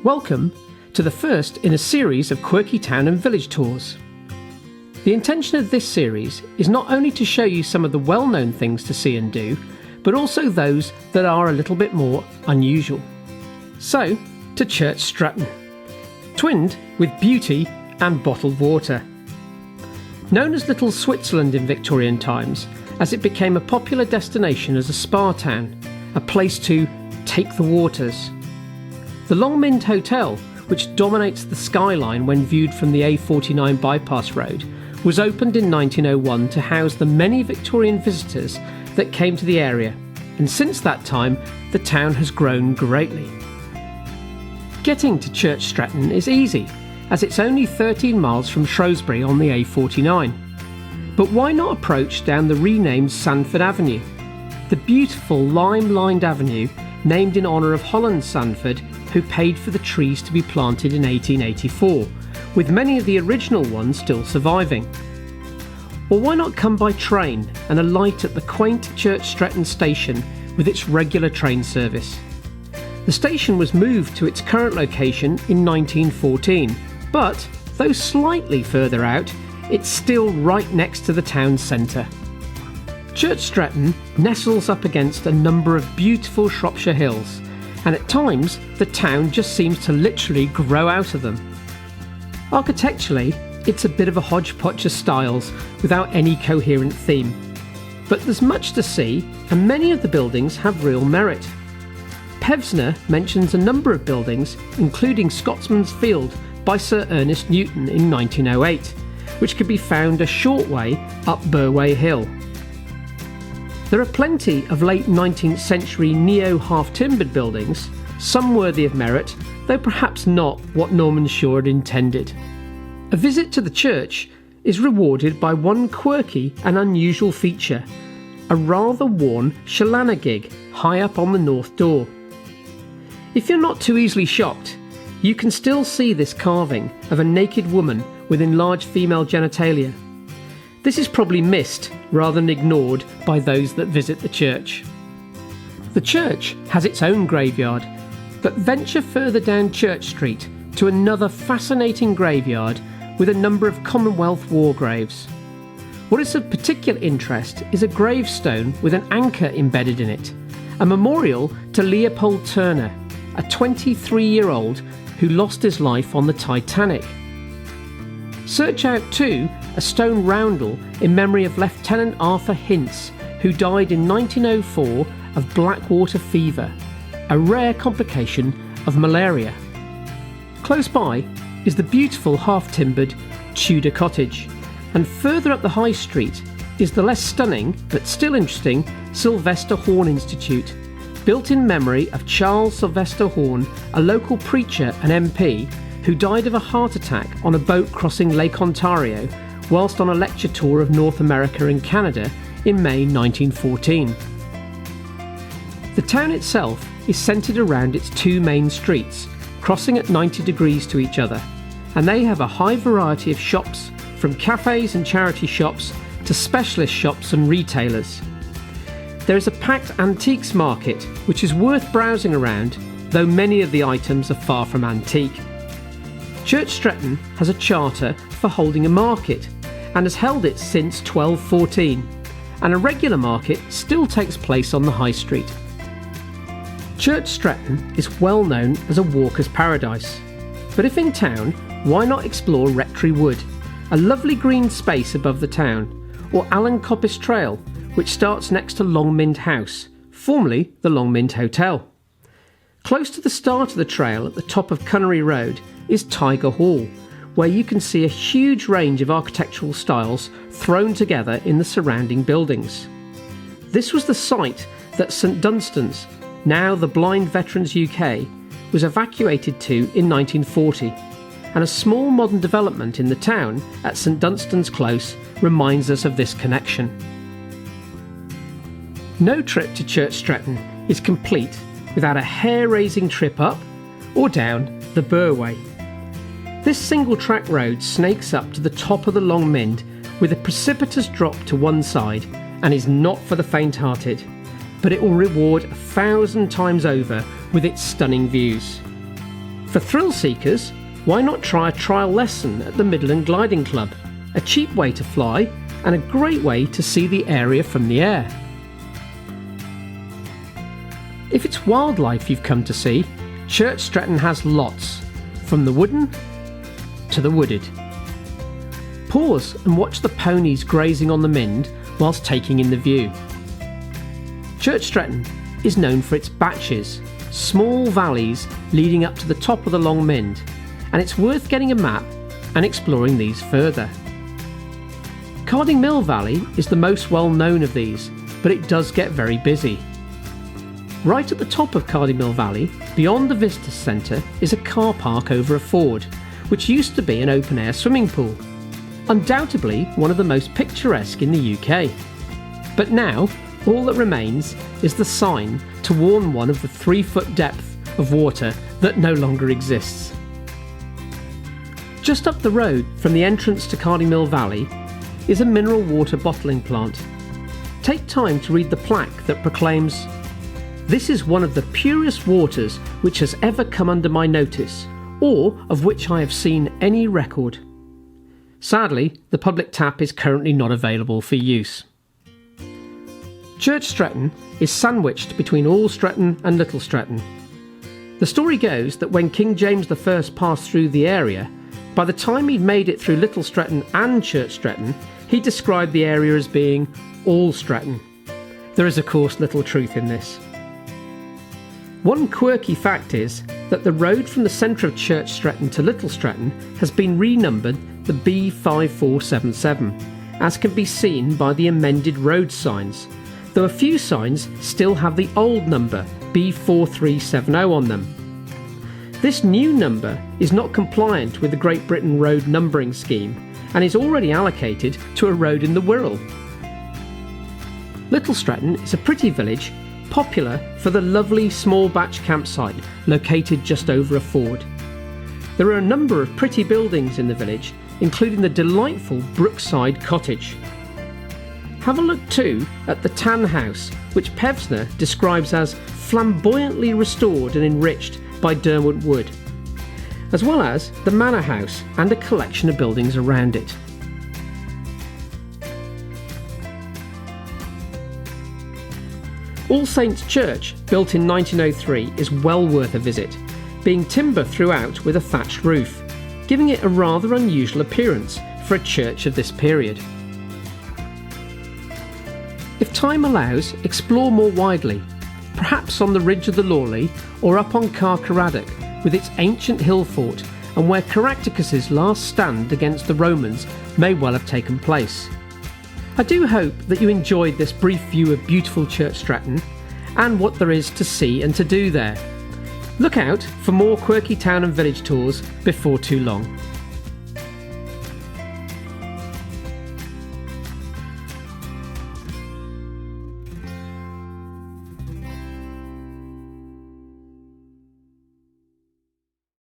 Welcome to the first in a series of Quirky town and village tours. The intention of this series is not only to show you some of the well-known things to see and do, but also those that are a little bit more unusual. So, to Church Stretton, twinned with beauty and bottled water. Known as Little Switzerland in Victorian times, as it became a popular destination as a spa town, a place to take the waters. The Longmynd Hotel, which dominates the skyline when viewed from the A49 bypass road, was opened in 1901 to house the many Victorian visitors that came to the area, and since that time the town has grown greatly. Getting to Church Stretton is easy, as it's only 13 miles from Shrewsbury on the A49. But why not approach down the renamed Sandford Avenue? The beautiful lime-lined avenue named in honour of Holland Sandford, who paid for the trees to be planted in 1884, with many of the original ones still surviving. Or why not come by train and alight at the quaint Church Stretton station with its regular train service? The station was moved to its current location in 1914, but, though slightly further out, it's still right next to the town centre. Church Stretton nestles up against a number of beautiful Shropshire hills, and at times the town just seems to literally grow out of them. Architecturally, it's a bit of a hodgepodge of styles without any coherent theme. But there's much to see, and many of the buildings have real merit. Pevsner mentions a number of buildings, including Scotsman's Field by Sir Ernest Newton in 1908, which could be found a short way up Burway Hill. There are plenty of late 19th century neo-half-timbered buildings, some worthy of merit, though perhaps not what Norman Shaw had intended. A visit to the church is rewarded by one quirky and unusual feature, a rather worn Shalana gig high up on the north door. If you're not too easily shocked, you can still see this carving of a naked woman with enlarged female genitalia. This is probably missed rather than ignored by those that visit the church. The church has its own graveyard, but venture further down Church Street to another fascinating graveyard with a number of Commonwealth war graves. What is of particular interest is a gravestone with an anchor embedded in it, a memorial to Leopold Turner, a 23-year-old who lost his life on the Titanic. Search out too a stone roundel in memory of Lieutenant Arthur Hintz, who died in 1904 of Blackwater fever, a rare complication of malaria. Close by is the beautiful half-timbered Tudor cottage, and further up the high street is the less stunning but still interesting Sylvester Horne Institute, built in memory of Charles Sylvester Horne, a local preacher and MP who died of a heart attack on a boat crossing Lake Ontario whilst on a lecture tour of North America and Canada in May 1914. The town itself is centred around its two main streets, crossing at 90 degrees to each other, and they have a high variety of shops, from cafes and charity shops to specialist shops and retailers. There is a packed antiques market which is worth browsing around, though many of the items are far from antique. Church Stretton has a charter for holding a market and has held it since 1214, and a regular market still takes place on the high street. Church Stretton is well known as a walker's paradise, but if in town, why not explore Rectory Wood, a lovely green space above the town, or Allen Coppice Trail, which starts next to Longmynd House, formerly the Longmynd Hotel. Close to the start of the trail at the top of Cunnery Road is Tiger Hall, where you can see a huge range of architectural styles thrown together in the surrounding buildings. This was the site that St Dunstan's, now the Blind Veterans UK, was evacuated to in 1940, and a small modern development in the town at St Dunstan's Close reminds us of this connection. No trip to Church Stretton is complete without a hair-raising trip up or down the Burway. This single-track road snakes up to the top of the Longmynd with a precipitous drop to one side and is not for the faint-hearted, but it will reward 1,000 times over with its stunning views. For thrill seekers, why not try a trial lesson at the Midland Gliding Club, a cheap way to fly and a great way to see the area from the air. If it's wildlife you've come to see, Church Stretton has lots, from the wooden to the wooded. Pause and watch the ponies grazing on the Mind whilst taking in the view. Church Stretton is known for its batches, small valleys leading up to the top of the Long Mind, and it's worth getting a map and exploring these further. Carding Mill Valley is the most well known of these, but it does get very busy. Right at the top of Carding Mill Valley, beyond the Visitor Centre, is a car park over a ford, which used to be an open-air swimming pool. Undoubtedly one of the most picturesque in the UK. But now, all that remains is the sign to warn one of the 3-foot depth of water that no longer exists. Just up the road from the entrance to Carding Mill Valley is a mineral water bottling plant. Take time to read the plaque that proclaims, "This is one of the purest waters which has ever come under my notice, or of which I have seen any record." Sadly, the public tap is currently not available for use. Church Stretton is sandwiched between All Stretton and Little Stretton. The story goes that when King James I passed through the area, by the time he'd made it through Little Stretton and Church Stretton, he described the area as being All Stretton. There is of course little truth in this. One quirky fact is that the road from the centre of Church Stretton to Little Stretton has been renumbered the B5477, as can be seen by the amended road signs, though a few signs still have the old number B4370 on them. This new number is not compliant with the Great Britain road numbering scheme and is already allocated to a road in the Wirral. Little Stretton is a pretty village, popular for the lovely small batch campsite located just over a ford. There are a number of pretty buildings in the village, including the delightful Brookside Cottage. Have a look too at the Tan House, which Pevsner describes as flamboyantly restored and enriched by Derwent wood, as well as the Manor House and a collection of buildings around it. All Saints Church, built in 1903, is well worth a visit, being timber throughout with a thatched roof, giving it a rather unusual appearance for a church of this period. If time allows, explore more widely, perhaps on the ridge of the Lawley or up on Carcaradoc with its ancient hill fort and where Caractacus's last stand against the Romans may well have taken place. I do hope that you enjoyed this brief view of beautiful Church Stretton and what there is to see and to do there. Look out for more Quirky town and village tours before too long.